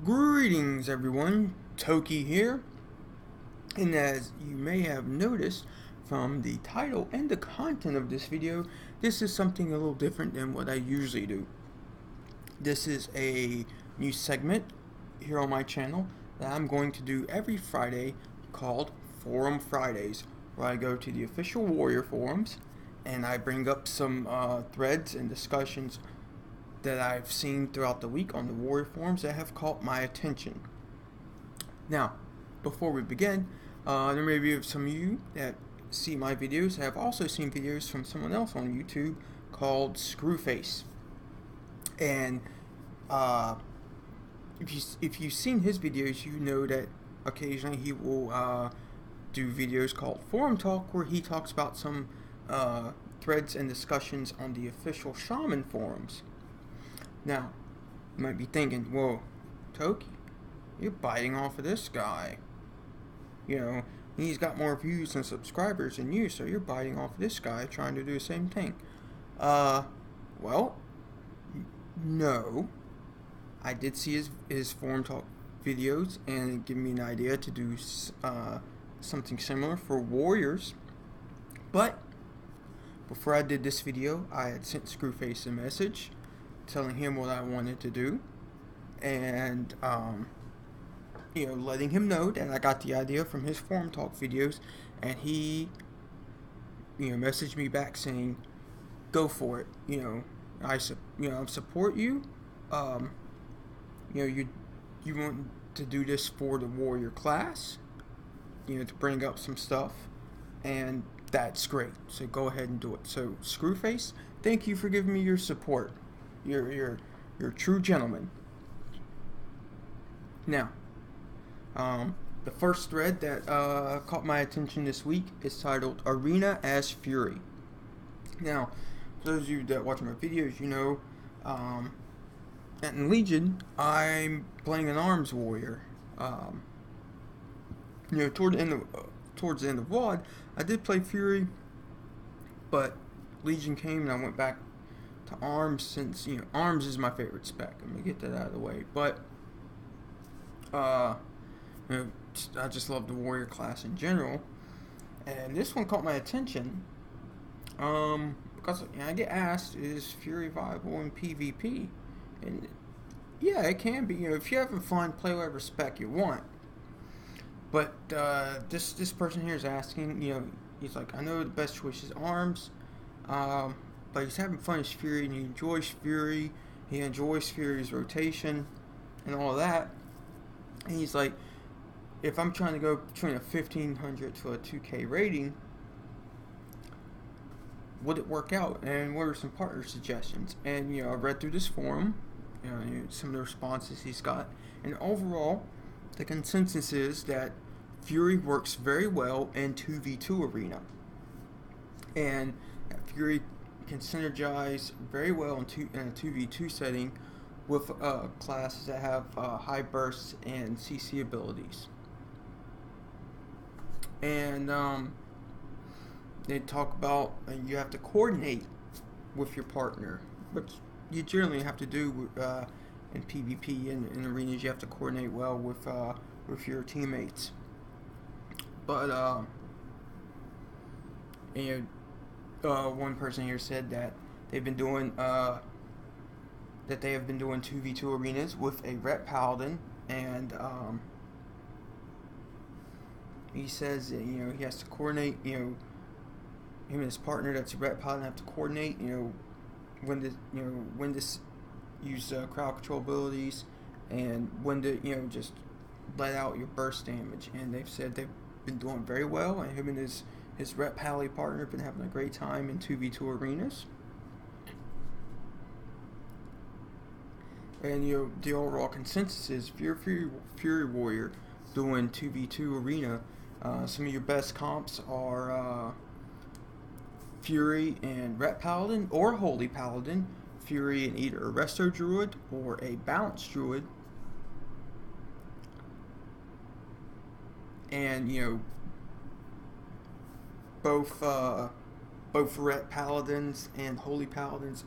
Greetings everyone, Toki here, and as you may have noticed from the title and the content of this video, this is something a little different than what I usually do. This is a new segment here on my channel that I'm going to do every Friday called Forum Fridays, where I go to the official Warrior forums and I bring up some threads and discussions that I've seen throughout the week on the Warrior forums that have caught my attention. Now, before we begin, there may be some of you that see my videos have also seen videos from someone else on YouTube called Screwface. And if you've seen his videos, you know that occasionally he will do videos called Forum Talk, where he talks about some threads and discussions on the official Shaman forums. Now, you might be thinking, whoa, Toki, you're biting off of this guy. You know, he's got more views and subscribers than you, so you're biting off of this guy trying to do the same thing. Well, no. I did see his Forum Talk videos, and it gave me an idea to do something similar for Warriors. But before I did this video, I had sent Screwface a message telling him what I wanted to do, and letting him know that I got the idea from his Forum Talk videos, and he messaged me back saying, go for it, I support you, you want to do this for the Warrior class, to bring up some stuff, and that's great, so go ahead and do it. So Screwface, thank you for giving me your support. You're a true gentleman. Now, the first thread that caught my attention this week is titled Arena as Fury. Now, for those of you that watch my videos, in Legion, I'm playing an arms warrior. Towards the end of VOD, I did play Fury, but Legion came and I went back to arms, since arms is my favorite spec. I'm gonna get that out of the way. But I just love the warrior class in general, and this one caught my attention because I get asked, is Fury viable in PvP? And yeah, it can be. If you're having fun, play whatever spec you want. But this person here is asking, he's like, I know the best choice is arms, but he's having fun as Fury, and he enjoys Fury. He enjoys Fury's rotation and all that. And he's like, if I'm trying to go between a 1500 to a 2K rating, would it work out? And what are some partner suggestions? And I read through this forum, some of the responses he's got, and overall, the consensus is that Fury works very well in 2v2 arena, and that Fury can synergize very well in a 2v2 setting with classes that have high bursts and CC abilities. And they talk about you have to coordinate with your partner, which you generally have to do in PvP and in arenas. You have to coordinate well with your teammates. But one person here said that they've been doing they have been doing 2v2 arenas with a Ret Paladin, and he says that, he has to coordinate, him and his partner that's a Ret Paladin have to coordinate, when to use crowd control abilities, and when to just let out your burst damage. And they've said they've been doing very well, and him and his Ret Pally partner have been having a great time in 2v2 arenas. And the overall consensus is if you're a Fury Warrior doing 2v2 arena, some of your best comps are Fury and Ret Paladin or Holy Paladin, Fury and either a Resto Druid or a Balanced Druid. And both Ret Paladins and Holy Paladins,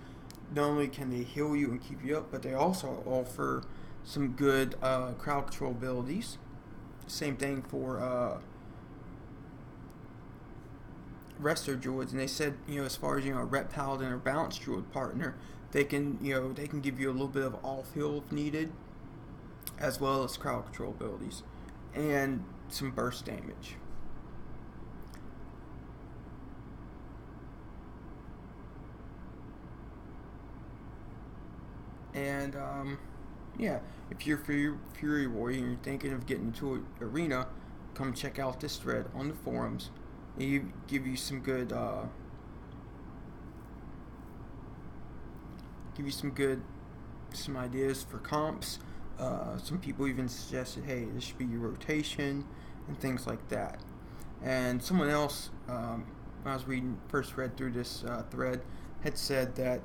not only can they heal you and keep you up, but they also offer some good crowd control abilities. Same thing for resto druids, and they said, as far as a ret paladin or balance druid partner, they can give you a little bit of off heal if needed, as well as crowd control abilities and some burst damage. And yeah, if you're Fury Warrior and you're thinking of getting into an arena, come check out this thread on the forums. They give you some good some ideas for comps. Some people even suggested, hey, this should be your rotation and things like that. And someone else, when I was first read through this thread, had said that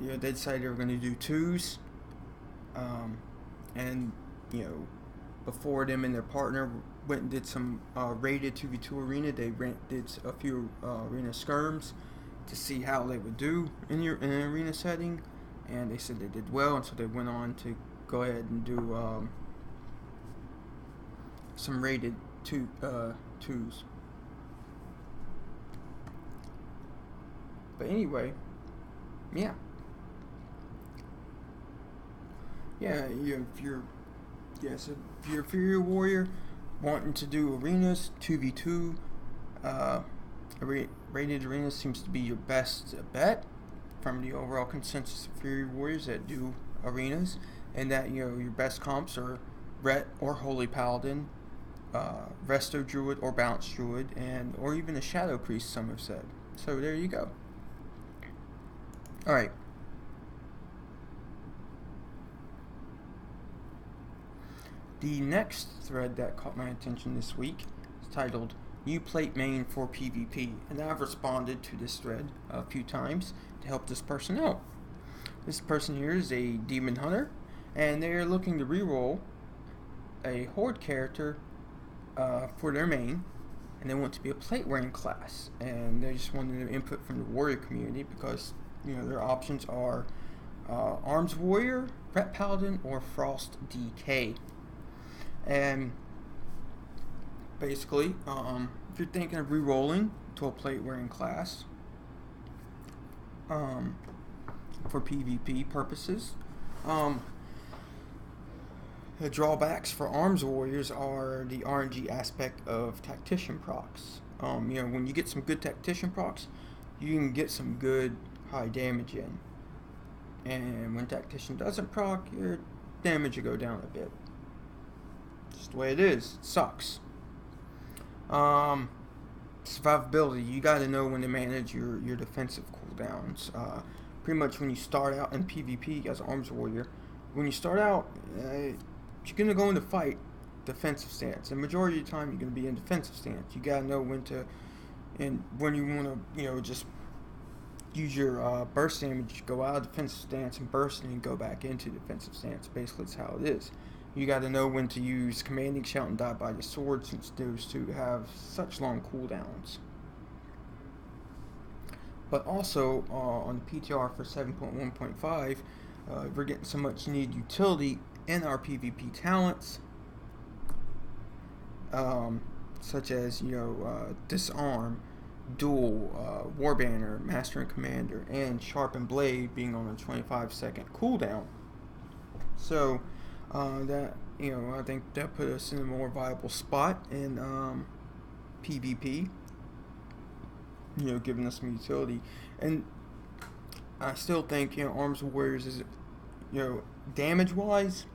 they decided they were going to do twos, and before them and their partner went and did some rated 2v2 arena, they did a few arena skirms to see how they would do in an arena setting, and they said they did well, and so they went on to go ahead and do some rated twos. But anyway, yeah, if you're a Fury Warrior wanting to do arenas, 2v2, rated arenas seems to be your best bet from the overall consensus of Fury Warriors that do arenas, and that your best comps are Ret or Holy Paladin, Resto Druid or Balance Druid, or even a Shadow Priest, some have said. So there you go. Alright. The next thread that caught my attention this week is titled New Plate Main for PvP, and I've responded to this thread a few times to help this person out. This person here is a Demon Hunter, and they're looking to reroll a Horde character for their main, and they want to be a plate wearing class, and they just wanted input from the warrior community because their options are Arms Warrior, Ret Paladin, or Frost DK. And basically, if you're thinking of re-rolling to a plate wearing class for PvP purposes, the drawbacks for Arms Warriors are the RNG aspect of Tactician procs. When you get some good Tactician procs, you can get some good high damage in, and when Tactician doesn't proc, your damage will go down a bit. Just the way it is. It sucks. Survivability. You got to know when to manage your defensive cooldowns. Pretty much when you start out in PvP as an Arms Warrior, when you start out, you're going to go into fight defensive stance. The majority of the time, you're going to be in defensive stance. You got to know when you want to, just use your burst damage, go out of defensive stance and burst, and then go back into defensive stance. Basically, that's how it is. You got to know when to use Commanding Shout and Die by the Sword, since those two have such long cooldowns. But also, on the PTR for 7.1.5, we're getting some much needed utility in our PvP talents, such as, Disarm, Duel, Warbanner, Master and Commander, and Sharpened Blade being on a 25-second cooldown. So, that I think that put us in a more viable spot in PvP, giving us some utility. And I still think Arms Warriors is, damage wise,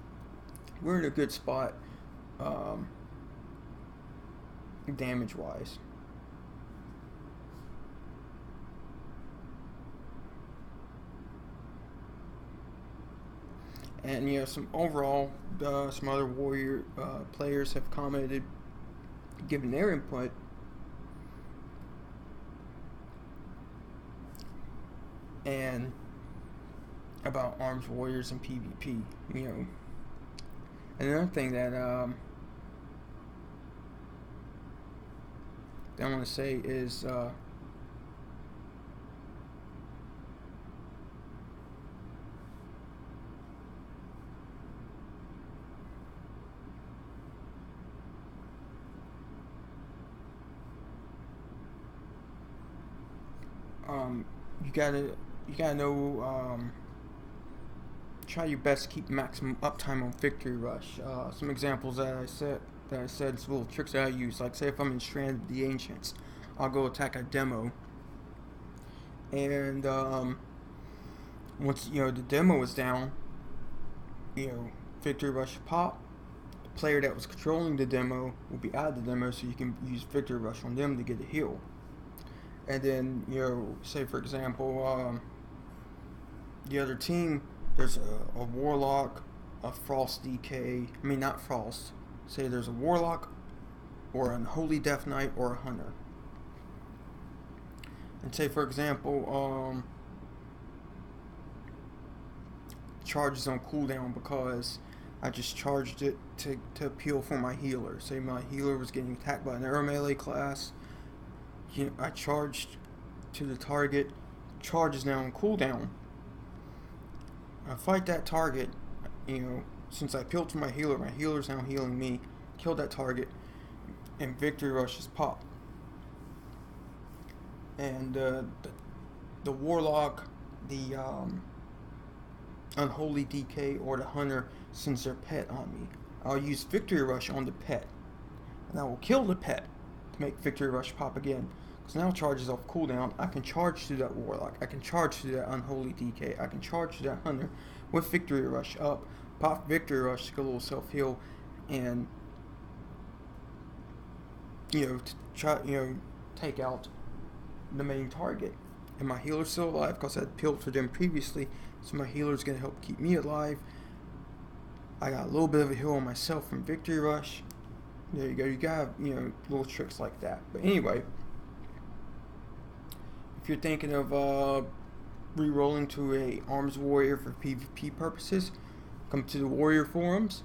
we're in a good spot damage wise. And some overall, some other warrior players have commented, given their input, and about Arms Warriors and PvP. Another thing that I want to say is you gotta know, try your best to keep maximum uptime on Victory Rush. Some examples that I said, some little tricks that I use. Like, say if I'm in Strand of the Ancients, I'll go attack a demo, and once the demo is down, Victory Rush pop. The player that was controlling the demo will be out of the demo, so you can use Victory Rush on them to get a heal. And then say for example, the other team, there's a Warlock, a Frost DK. I mean, not Frost. Say there's a Warlock, or an Unholy Death Knight, or a Hunter. And say for example, charge is on cooldown because I just charged it to appeal for my healer. Say my healer was getting attacked by an air melee class. I charged to the target. Charge is now on cooldown. I fight that target. Since I appealed to my healer's now healing me. Kill that target, and Victory Rush is pop. And the Warlock, the Unholy DK, or the Hunter sends their pet on me. I'll use Victory Rush on the pet, and I will kill the pet to make Victory Rush pop again. Because now charge is off cooldown. I can charge through that Warlock. I can charge through that Unholy DK. I can charge through that Hunter with Victory Rush up. Pop Victory Rush to get a little self heal, and take out the main target. And my healer's still alive because I had appealed for them previously, so my healer's gonna help keep me alive. I got a little bit of a heal on myself from Victory Rush. There you go. You got little tricks like that. But anyway, if you're thinking of re-rolling to a Arms Warrior for PvP purposes, come to the Warrior forums.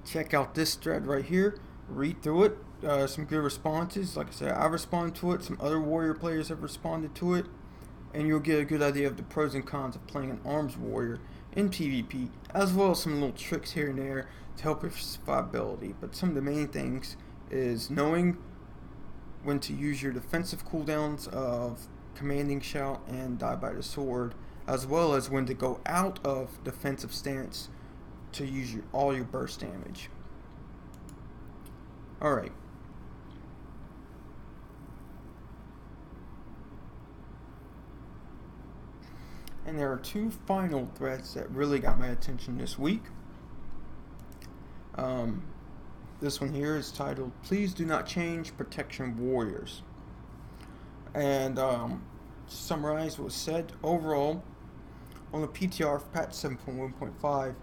Check out this thread right here. Read through it. Some good responses. Like I said, I responded to it. Some other Warrior players have responded to it. And you'll get a good idea of the pros and cons of playing an Arms Warrior in PvP, as well as some little tricks here and there to help your survivability. But some of the main things is knowing when to use your defensive cooldowns of Commanding Shout and Die by the Sword, as well as when to go out of defensive stance to use all your burst damage. Alright. And there are two final threads that really got my attention this week. This one here is titled, "Please Do Not Change Protection Warriors." And to summarize what was said, overall, on the PTR for patch 7.1.5,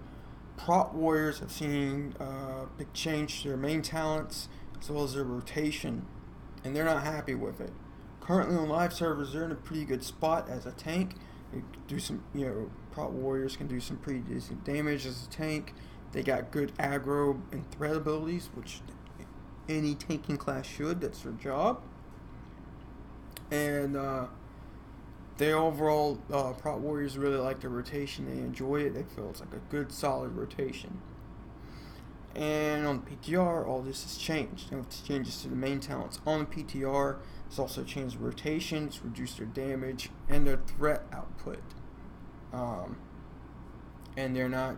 prot warriors have seen big change to their main talents as well as their rotation, and they're not happy with it. Currently on live servers, they're in a pretty good spot as a tank. They do some, prot warriors can do some pretty decent damage as a tank. They got good aggro and threat abilities, which any tanking class should. That's their job. And they overall, prot warriors really like the rotation. They enjoy it. They feel it's like a good, solid rotation. And on the PTR, all this has changed. It's changes to the main talents on the PTR. It's also changed the rotation. It's reduced their damage and their threat output. And they're not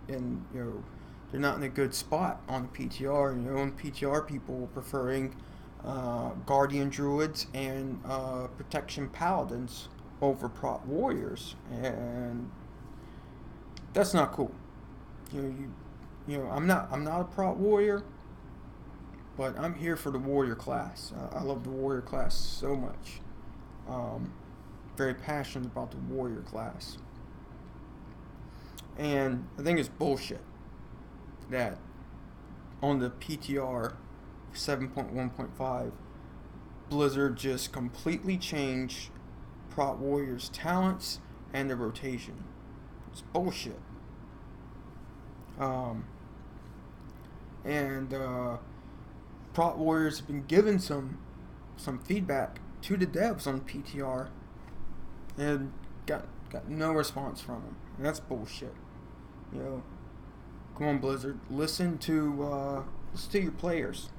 they're not in a good spot on the PTR. On PTR, people were preferring Guardian Druids and Protection Paladins over prot warriors, and that's not cool. I'm not a prot warrior, but I'm here for the warrior class. I love the warrior class so much. Very passionate about the warrior class. And I think it's bullshit that on the PTR 7.1.5, Blizzard just completely changed prot warriors' talents and their rotation. It's bullshit. Prot warriors have been given some feedback to the devs on PTR and got no response from them. And that's bullshit. Come on, Blizzard, listen to your players.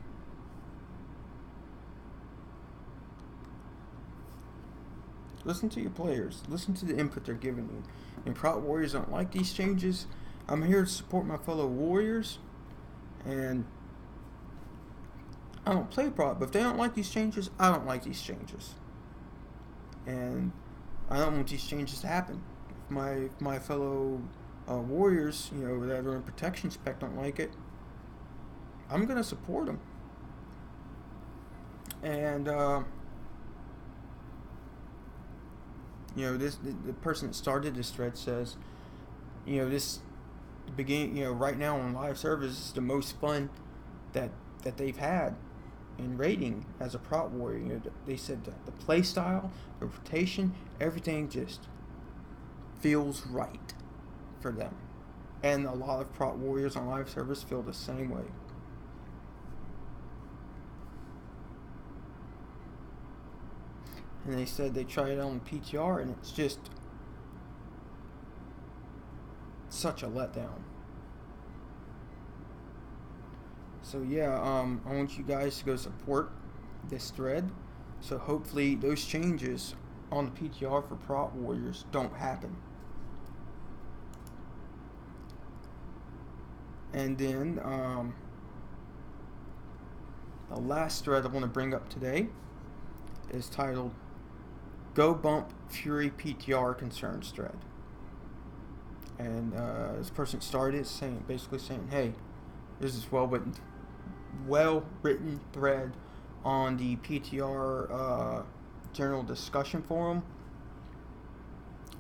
Listen to your players. Listen to the input they're giving you. And Prot Warriors don't like these changes. I'm here to support my fellow Warriors. And I don't play Prot, but if they don't like these changes, I don't like these changes. And I don't want these changes to happen. If my fellow Warriors, that are in protection spec don't like it, I'm going to support them. And, the person that started this thread says, this beginning, right now on live servers is the most fun that they've had in raiding as a Prot Warrior. They said that the play style, the rotation, everything just feels right for them. And a lot of Prot Warriors on live servers feel the same way. And they said they tried it on PTR and it's just such a letdown. So yeah, I want you guys to go support this thread. So hopefully those changes on the PTR for Prot Warriors don't happen. And then the last thread I want to bring up today is titled "Go Bump Fury PTR Concerns Thread." And this person started basically saying, hey, this is well-written thread on the PTR general discussion forum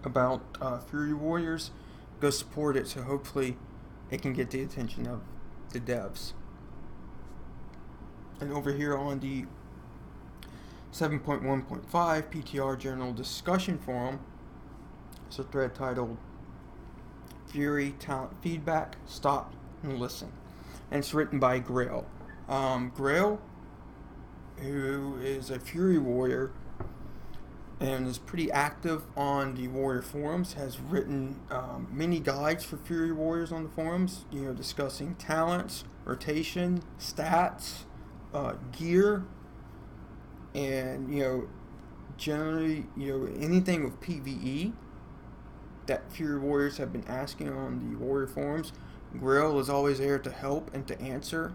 about Fury Warriors. Go support it so hopefully it can get the attention of the devs. And over here on the 7.1.5 PTR general discussion forum, it's a thread titled Fury Talent Feedback, Stop and Listen. And it's written by Grail. Grail, who is a Fury Warrior and is pretty active on the Warrior forums, has written many guides for Fury Warriors on the forums, discussing talents, rotation, stats, gear, and generally anything with PvE that Fury Warriors have been asking on the Warrior forums. Grail is always there to help and to answer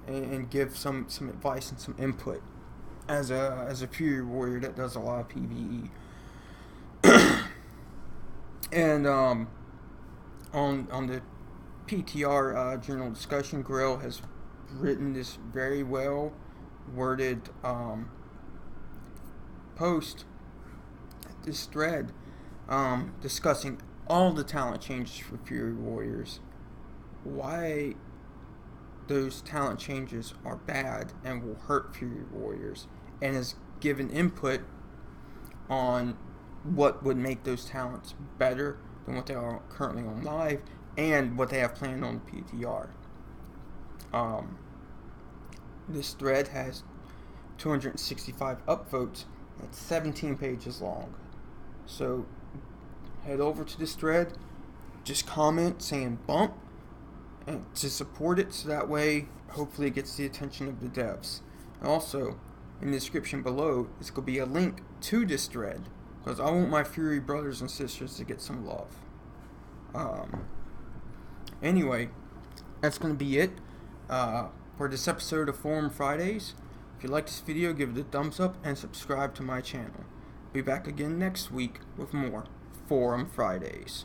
and give some advice and some input as a Fury Warrior that does a lot of PvE. And on the PTR general discussion, Grail has written this very well worded post, this thread, discussing all the talent changes for Fury Warriors, why those talent changes are bad and will hurt Fury Warriors, and has given input on what would make those talents better than what they are currently on live and what they have planned on the PTR. This thread has 265 upvotes. It's 17 pages long. So head over to this thread, just comment saying bump and to support it, so that way hopefully it gets the attention of the devs. And also in the description below is going to be a link to this thread, because I want my Fury brothers and sisters to get some love. Anyway, that's going to be it for this episode of Forum Fridays. If you like this video, give it a thumbs up and subscribe to my channel. Be back again next week with more Forum Fridays.